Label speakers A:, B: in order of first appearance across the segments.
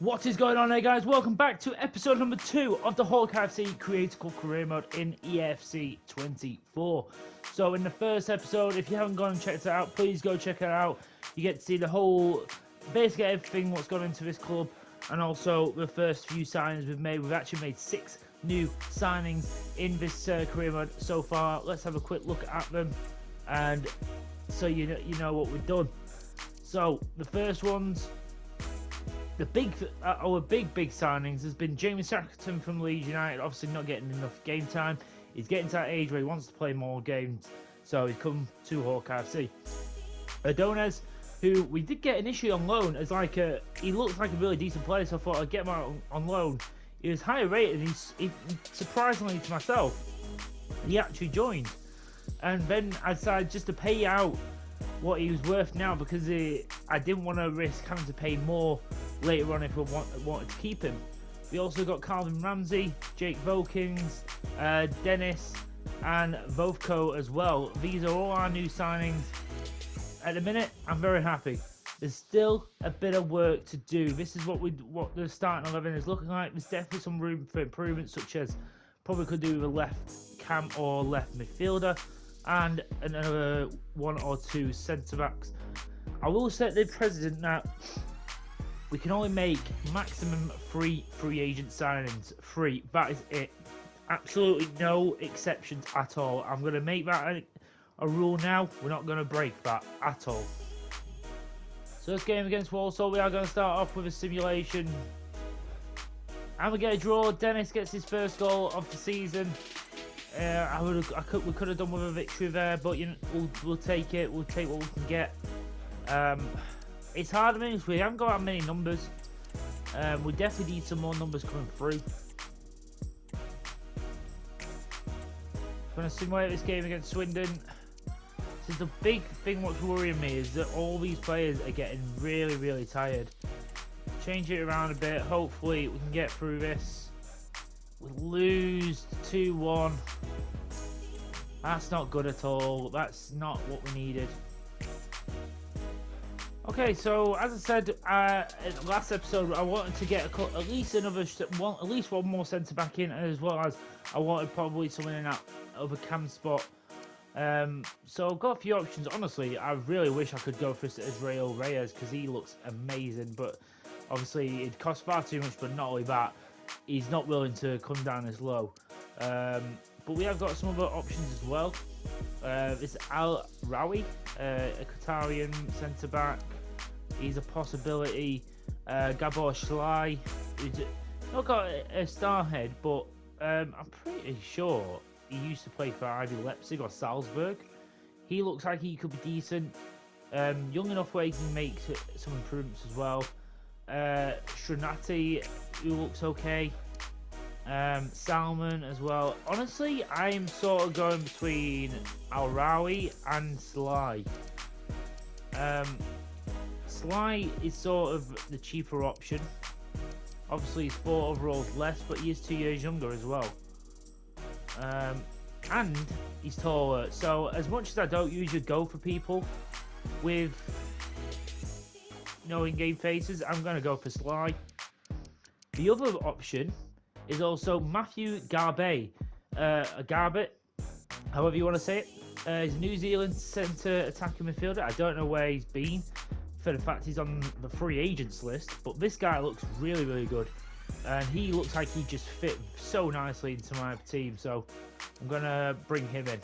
A: What is going on there, guys? Welcome back to episode number 2 of the Hawkeye FC Critical Career Mode in EFC 24. So in the first episode, if you haven't gone and checked it out, please go check it out. You get to see the whole, basically everything what's gone into this club, and also the first few signings we've made. We've actually made 6 new signings in this career mode so far. Let's have a quick look at them, and so you know what we've done. So the first ones, our big signings has been Jamie Shackleton from Leeds United. Obviously not getting enough game time. He's getting to that age where he wants to play more games, so he's come to Hawkeye FC. Adonis, who we did get initially on loan as he looks like a really decent player, so I thought I'd get him out on loan. He was higher rated, and he surprisingly to myself, he actually joined. And then I decided just to pay out what he was worth now, because I didn't want to risk having to pay more later on if we wanted to keep him. We also got Calvin Ramsey, Jake Vokins, Dennis, and Vovko as well. These are all our new signings. At the minute, I'm very happy. There's still a bit of work to do. This is what the starting 11 is looking like. There's definitely some room for improvement, such as probably could do with a left cam or left midfielder, and another 1 or 2 centre backs. I will set the precedent that we can only make maximum 3 free agent signings. 3. That is it. Absolutely no exceptions at all. I'm going to make that a rule now. We're not going to break that at all. So this game against Walsall, we are going to start off with a simulation. And we get a draw. Dennis gets his first goal of the season. We could have done with a victory there, but we'll take it. We'll take what we can get. It's hard because we haven't got that many numbers. We definitely need some more numbers coming through. I'm going to simulate this game against Swindon. So the big thing what's worrying me is that all these players are getting really tired. Change it around a bit. Hopefully we can get through this. We lose 2-1. That's not good at all. That's not what we needed. Okay, so as I said in the last episode, I wanted to get at least one more centre back in, as well as I wanted probably someone in that other cam spot. So I've got a few options. Honestly, I really wish I could go for Israel Reyes, because he looks amazing, but obviously it costs far too much. But not only that, he's not willing to come down as low. But we have got some other options as well. It's Al Rawi, a Qatarian centre back. He's a possibility. Gabor Schley, who's not got a star head, but I'm pretty sure he used to play for either Leipzig or Salzburg. He looks like he could be decent. Young enough where he can make some improvements as well. Srinati, who looks okay. Salmon as well. Honestly, I'm sort of going between Al-Rawi and Sly. Sly is sort of the cheaper option. Obviously, his 4 overalls less, but he is 2 years younger as well. And he's taller. So as much as I don't usually go for people with no in-game faces, I'm going to go for Sly. The other option is also Matthew Garbet, Garbett, however you want to say it. He's a New Zealand centre attacking midfielder. I don't know where he's been, for the fact he's on the free agents list, but this guy looks really good, and he looks like he just fit so nicely into my team, so I'm going to bring him in.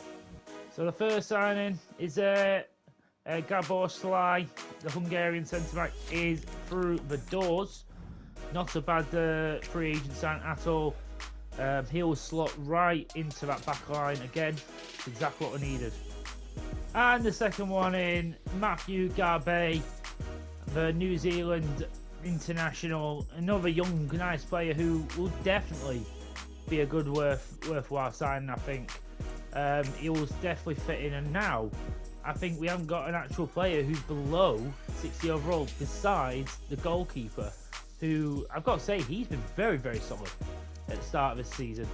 A: So the first signing is Gabor Sly, the Hungarian centre-back, is through the doors. Not a bad free agent sign at all. He'll slot right into that back line again. It's exactly what we needed. And the second one in, Matthew Garbet, the New Zealand international, another young, nice player who will definitely be a good worthwhile signing, I think. He will definitely fit in, and now I think we haven't got an actual player who's below 60 overall besides the goalkeeper, who I've got to say, he's been very solid at the start of this season.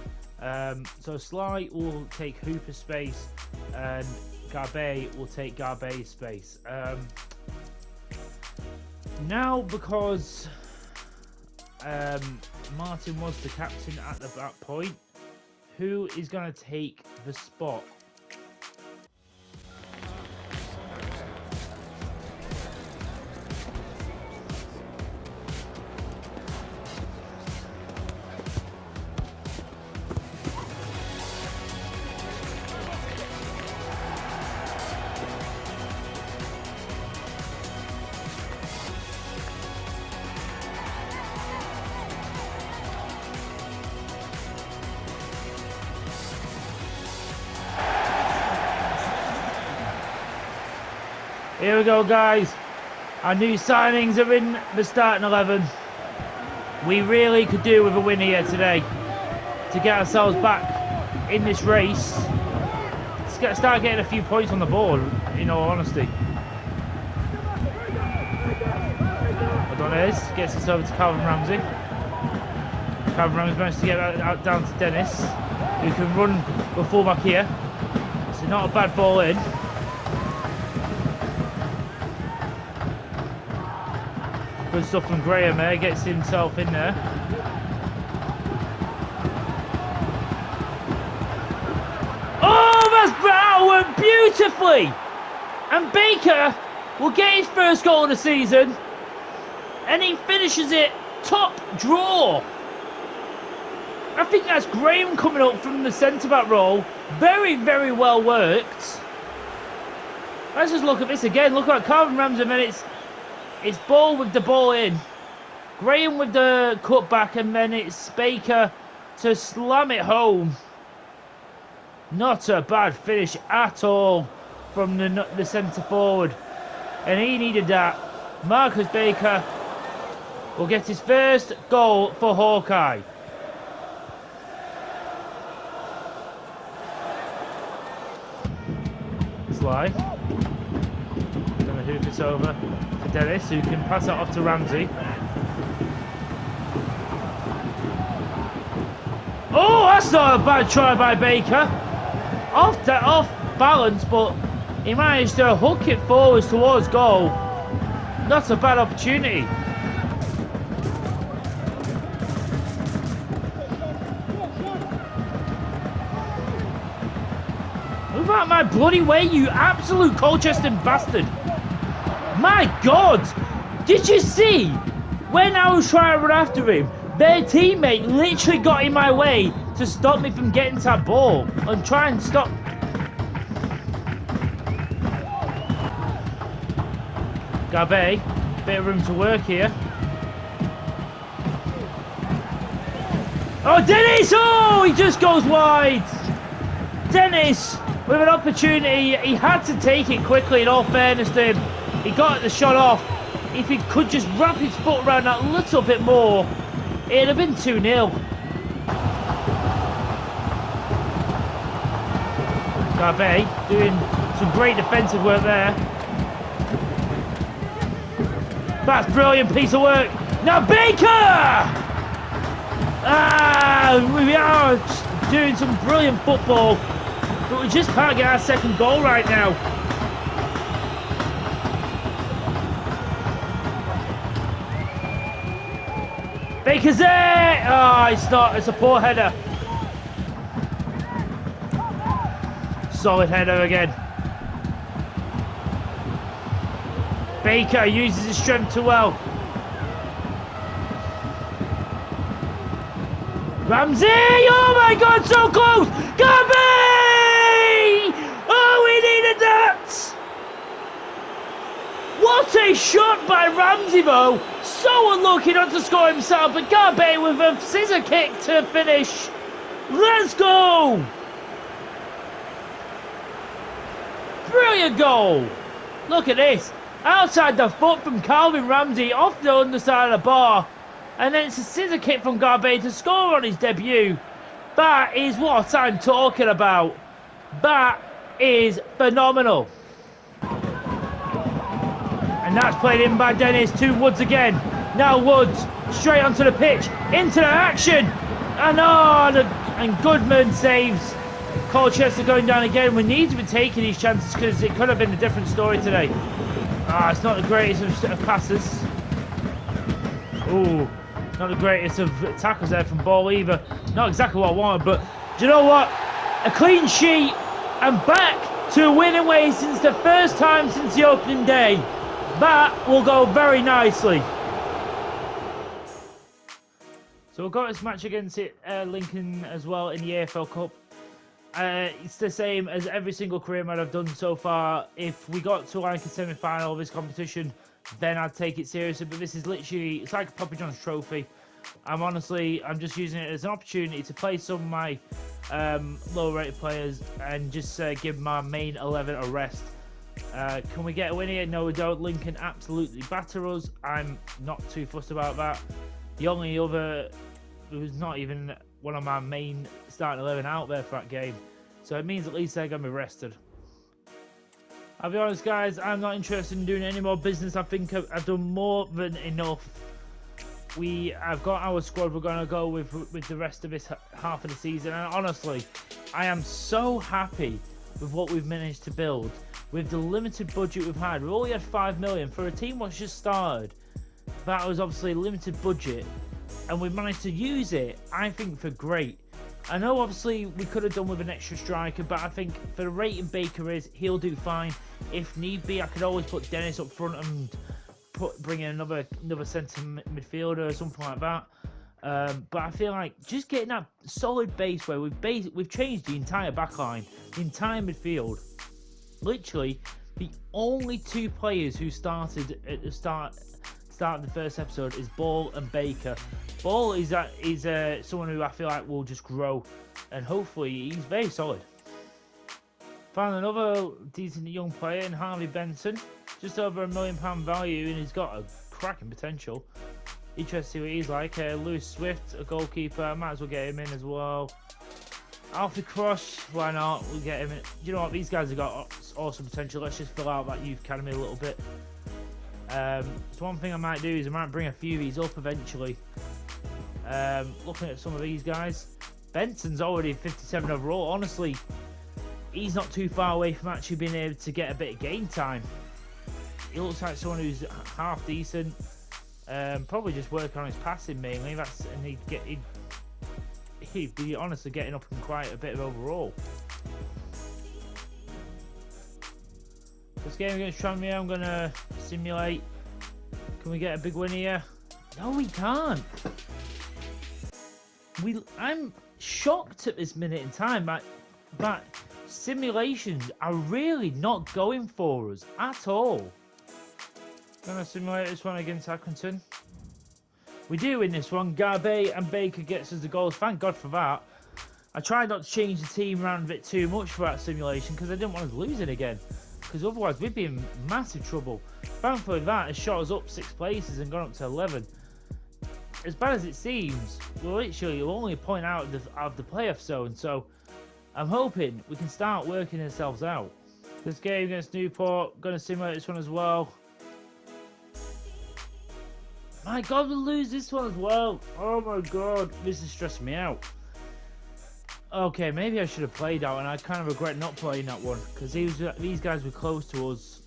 A: So Sly will take Hooper's space, and Garbet will take Garbet's space. Now, because Martin was the captain at that point. Who is going to take the spot? Here we go, guys. Our new signings are in the starting 11. We really could do with a win here today to get ourselves back in this race. Start getting a few points on the board, in all honesty. Adonis gets us over to Calvin Ramsey. Calvin Ramsey managed to get out down to Dennis, who can run the fullback here. So not a bad ball in. Good stuff from Graham there, gets himself in there. Oh, that's Brown beautifully! And Baker will get his first goal of the season. And he finishes it top draw. I think that's Graham coming up from the centre-back role. Very, very well worked. Let's just look at this again. Look at Calvin Ramsey, and then it's Ball with the ball in, Graham with the cutback, and then it's Baker to slam it home. Not a bad finish at all from the centre forward, and he needed that. Marcus Baker will get his first goal for Hawkeye. Sly. Gonna hoof this over to Dennis, who can pass it off to Ramsey. Oh, that's not a bad try by Baker. Off balance, but he managed to hook it forwards towards goal. Not a bad opportunity. Move out my bloody way, you absolute Colchester bastard. My God! Did you see? When I was trying to run after him, their teammate literally got in my way to stop me from getting to that ball and try and stop. Gabe, bit of room to work here. Oh, Dennis! Oh, he just goes wide. Dennis with an opportunity. He had to take it quickly, in all fairness to him. He got the shot off. If he could just wrap his foot around that a little bit more, it'd have been 2-0. Gabe doing some great defensive work there. That's a brilliant piece of work. Now Baker! We are doing some brilliant football, but we just can't get our second goal right now. Baker's there! Oh, it's not. It's a poor header. Solid header again. Baker uses his strength too well. Ramsey! Oh my God, so close! Gabi! Oh, we needed that! What a shot by Ramsey, though. So unlucky not to score himself, but Gabe with a scissor kick to finish. Let's go! Brilliant goal! Look at this. Outside the foot from Calvin Ramsey, off the underside of the bar. And then it's a scissor kick from Gabe to score on his debut. That is what I'm talking about. That is phenomenal. And that's played in by Dennis to Woods again. Now Woods straight onto the pitch, into the action. And Goodman saves. Colchester going down again. We need to be taking these chances because it could have been a different story today. It's not the greatest of passes. Ooh, Not the greatest of tackles there from Ball either. Not exactly what I wanted, but do you know what? A clean sheet and back to winning ways since the first time since the opening day. That will go very nicely. So we've got this match against Lincoln as well in the AFL Cup. It's the same as every single career mode I've done so far. If we got to like a semi-final of this competition, then I'd take it seriously. But this is literally, it's like a Papa John's trophy. I'm just using it as an opportunity to play some of my lower-rated players and just give my main 11 a rest. Can we get a win here? No, we don't. Lincoln absolutely batter us. I'm not too fussed about that. The only other, it was not even one of my main starting 11 out there for that game. So it means at least they're going to be rested. I'll be honest, guys, I'm not interested in doing any more business. I think I've done more than enough. I've got our squad we're going to go with the rest of this half of the season. And honestly, I am so happy with what we've managed to build. With the limited budget we've had. We've only had 5 million. For a team that's just started, that was obviously a limited budget. And we managed to use it, I think, for great. I know, obviously, we could have done with an extra striker, but I think for the rating Baker is, he'll do fine. If need be, I could always put Dennis up front and bring in another centre midfielder or something like that. But I feel like just getting that solid base where we've changed the entire backline, the entire midfield. Literally, the only two players who started at the start of the first episode is Ball and Baker. Ball is someone who I feel like will just grow, and hopefully he's very solid. Found another decent young player in Harvey Benson, just over £1 million value, and he's got a cracking potential. Interested to see what he's like. Lewis Swift, a goalkeeper, might as well get him in as well. Alfie Crush, why not? We'll get him in. You know what? These guys have got awesome potential. Let's just fill out that youth academy a little bit. So one thing I might do is I might bring a few of these up eventually. Looking at some of these guys, Benson's already 57 overall. Honestly, he's not too far away from actually being able to get a bit of game time. He looks like someone who's half decent. Probably just work on his passing mainly. And he'd be honestly getting up in quite a bit of overall. This game against Tranmere, I'm gonna simulate. Can we get a big win here? No, we can't. I'm shocked at this minute in time that simulations are really not going for us at all. Gonna simulate this one against Accrington. We do win this one. Garbe and Baker gets us the goals. Thank God for that. I tried not to change the team around a bit too much for that simulation because I didn't want us losing again. Because otherwise we'd be in massive trouble. Thankfully that has shot us up 6 places and gone up to 11. As bad as it seems, we're literally only a point out of the playoff zone, so I'm hoping we can start working ourselves out. This game against Newport, going to simulate this one as well. My God, we'll lose this one as well. Oh my God, this is stressing me out. Okay, maybe I should have played that one. I kind of regret not playing that one because these guys were close to us.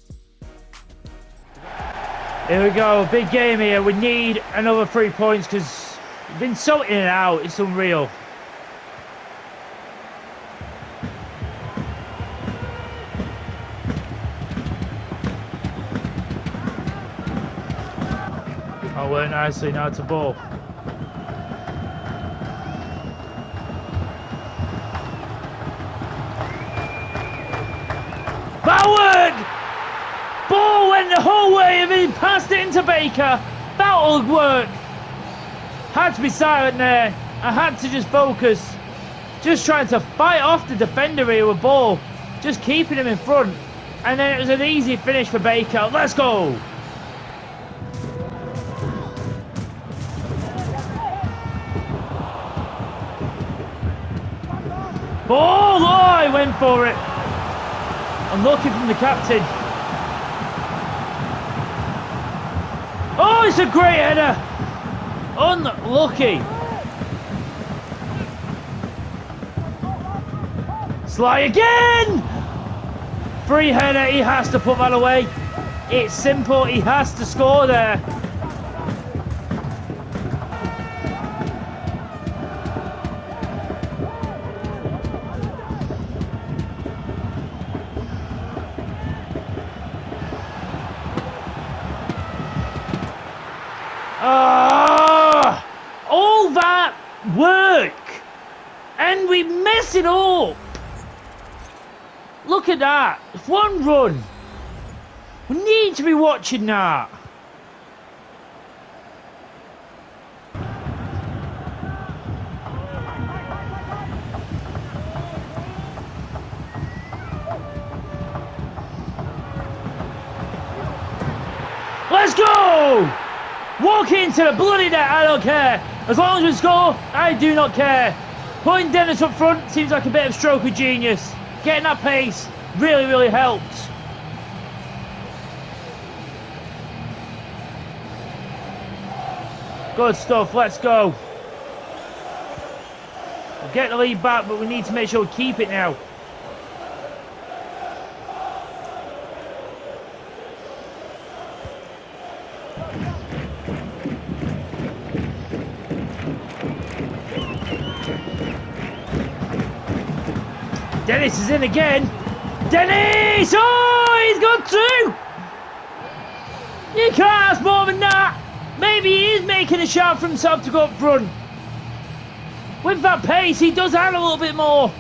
A: Here we go, big game here. We need another 3 points because we've been so in and out. It's unreal. Oh, worked nicely. Now it's a ball. Forward! Ball went the whole way and then passed it into Baker. That'll work. Had to be silent there. I had to just focus. Just trying to fight off the defender here with ball. Just keeping him in front. And then it was an easy finish for Baker. Let's go. Ball! Oh, I went for it. Unlucky from the captain. Oh, it's a great header. Unlucky. Sly again. Free header. He has to put that away. It's simple. He has to score there. work. And we mess it up. Look at that. It's one run. We need to be watching that. Let's go! Walk into the bloody net, I don't care. As long as we score, I do not care. Putting Dennis up front seems like a bit of stroke of genius. Getting that pace really, really helped. Good stuff, let's go. We'll get the lead back, but we need to make sure we keep it now. Dennis is in again. Dennis! Oh, he's got two! You can't ask more than that. Maybe he is making a shout for himself to go up front. With that pace, he does add a little bit more.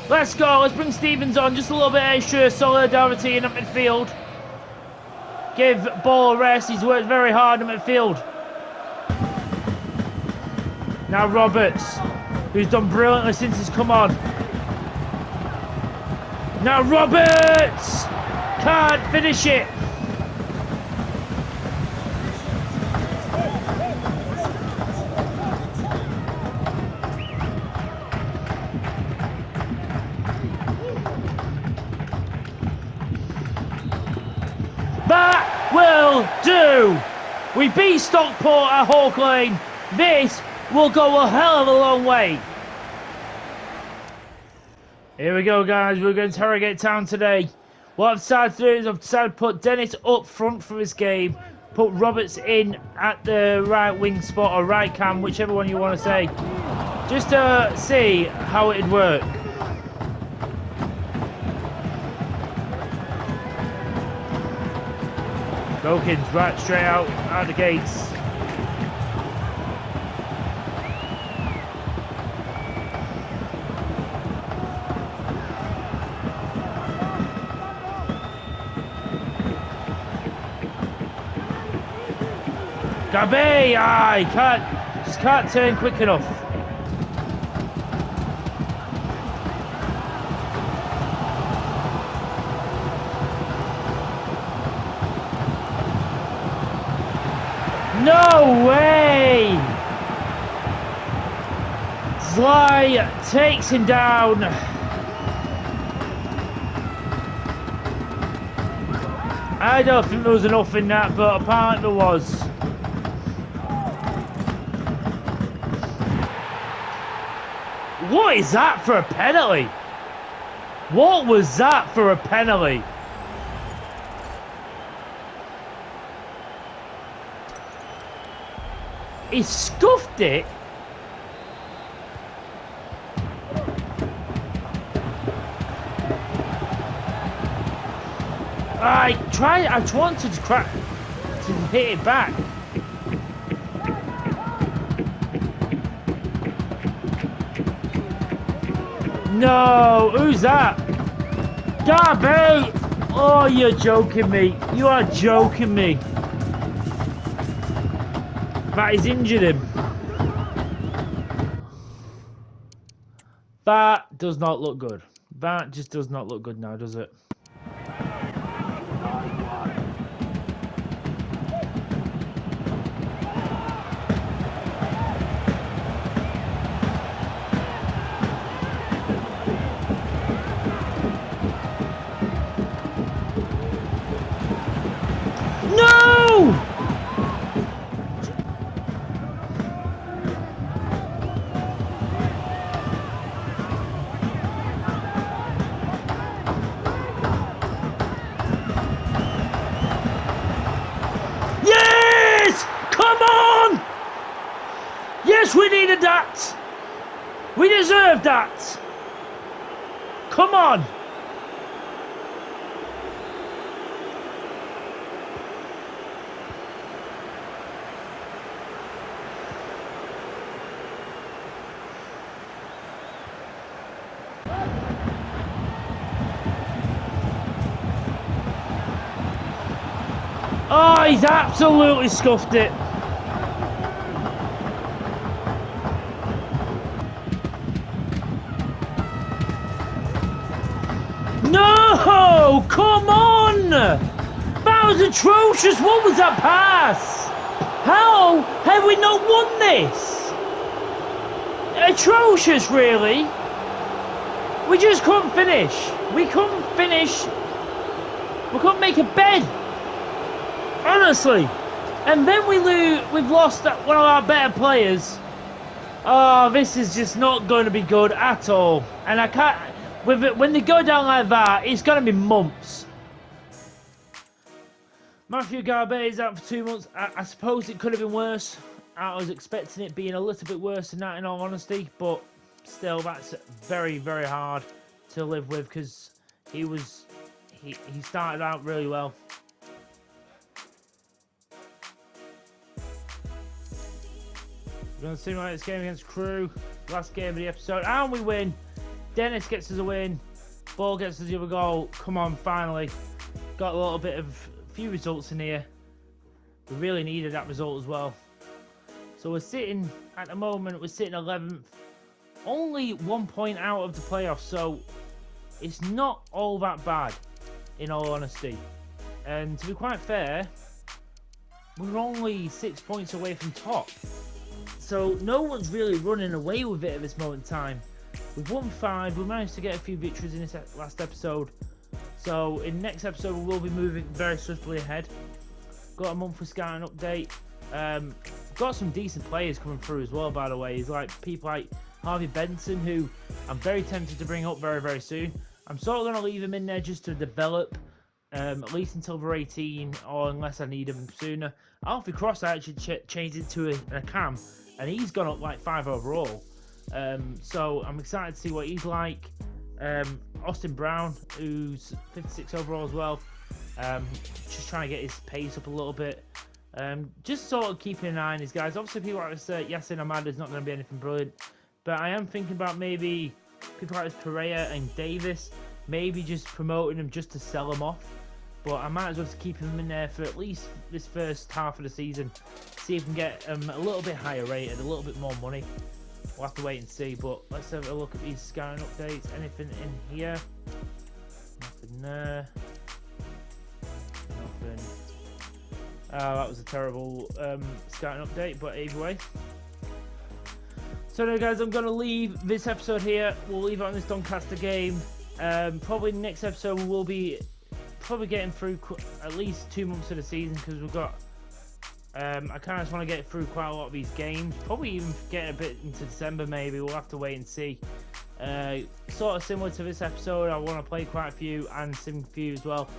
A: Let's go. Let's bring Stevens on. Just a little bit extra solidarity in at midfield. Give Ball a rest. He's worked very hard in midfield. Now Roberts, who's done brilliantly since he's come on. Now Roberts! Can't finish it. That will do. We beat Stockport at Hawk Lane. This will go a hell of a long way. Here we go, guys. We're going to interrogate town today. What I've decided to do is I've decided to put Dennis up front for this game. Put Roberts in at the right wing spot or right cam, whichever one you want to say. Just to see how it'd work. Gokins right straight out the gates. Gabe! Ah, just can't turn quick enough. No way! Sly takes him down. I don't think there was enough in that, but apparently there was. What is that for a penalty? What was that for a penalty? He scuffed it. I wanted to hit it back. No, who's that? Darby! Oh, you're joking me. You are joking me. That has injured him. That does not look good. That just does not look good now, does it? Yes, we needed that. We deserved that. Come on. he's absolutely scuffed it. No! Come on! That was atrocious! What was that pass? How have we not won this? Atrocious, really. We just couldn't finish. We couldn't finish. We couldn't make a bed. Honestly. And then we've lost one of our better players. Oh, this is just not going to be good at all. And I can't... when they go down like that, it's going to be months. Matthew Garbe is out for 2 months. I suppose it could have been worse. I was expecting it being a little bit worse than that, in all honesty. But still, that's very, very hard to live with, because he started out really well. We're going to simulate this game against Crew. Last game of the episode. And we win. Dennis gets us a win. Ball gets us the other goal. Come on, finally. Got a little bit of... few results in here. We really needed that result as well. So we're sitting, at the moment, we're sitting 11th. Only 1 point out of the playoffs, so it's not all that bad, in all honesty. And to be quite fair, we're only 6 points away from top. So no one's really running away with it at this moment in time. We've won 5, we managed to get a few victories in this last episode. So in the next episode we will be moving very swiftly ahead. Got a monthly scouting update. Got some decent players coming through as well, by the way. It's like people like Harvey Benson, who I'm very tempted to bring up very, very soon. I'm sort of going to leave him in there just to develop, at least until we're 18, or unless I need him sooner. Alfie Cross I actually changed into a cam, and he's gone up like 5 overall. So I'm excited to see what he's like. Austin Brown, who's 56 overall as well. Just trying to get his pace up a little bit. Just sort of keeping an eye on these guys. Obviously, people like this, Yassin Ahmad is not going to be anything brilliant, but I am thinking about maybe people like this Pereira and Davis, maybe just promoting them just to sell them off. But I might as well just keep them in there for at least this first half of the season. See if we can get them a little bit higher rated, a little bit more money. We'll have to wait and see, but let's have a look at these scouting updates. Anything in here? Nothing there. Nothing. Oh, that was a terrible scouting update, but either way. So now, guys, I'm going to leave this episode here. We'll leave it on this Doncaster game. Probably next episode we will be probably getting through at least 2 months of the season, because we've got... I kind of just want to get through quite a lot of these games. Probably even get a bit into December, maybe. We'll have to wait and see. Sort of similar to this episode, I want to play quite a few and sim a few as well.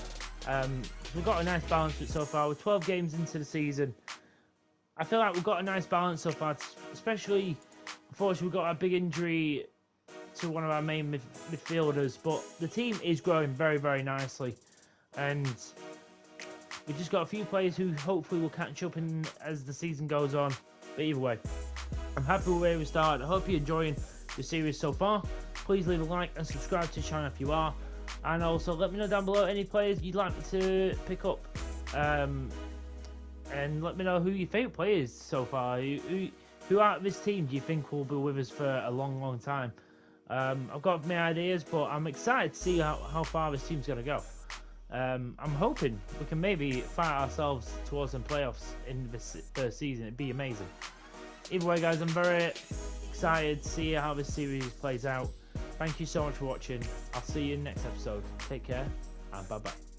A: We've got a nice balance with it so far. We're 12 games into the season. I feel like we've got a nice balance so far, especially, unfortunately, we've got a big injury to one of our main midfielders, but the team is growing very, very nicely. And we've just got a few players who hopefully will catch up as the season goes on. But either way, I'm happy with where we started. I hope you're enjoying the series so far. Please leave a like and subscribe to the channel if you are. And also let me know down below any players you'd like me to pick up. And let me know who your favourite players so far. Who out of this team do you think will be with us for a long, long time? I've got my ideas, but I'm excited to see how far this team's going to go. I'm hoping we can maybe fight ourselves towards some playoffs in this first season. It'd be amazing. Either way, guys, I'm very excited to see how this series plays out. Thank you so much for watching. I'll see you in the next episode. Take care, and bye-bye.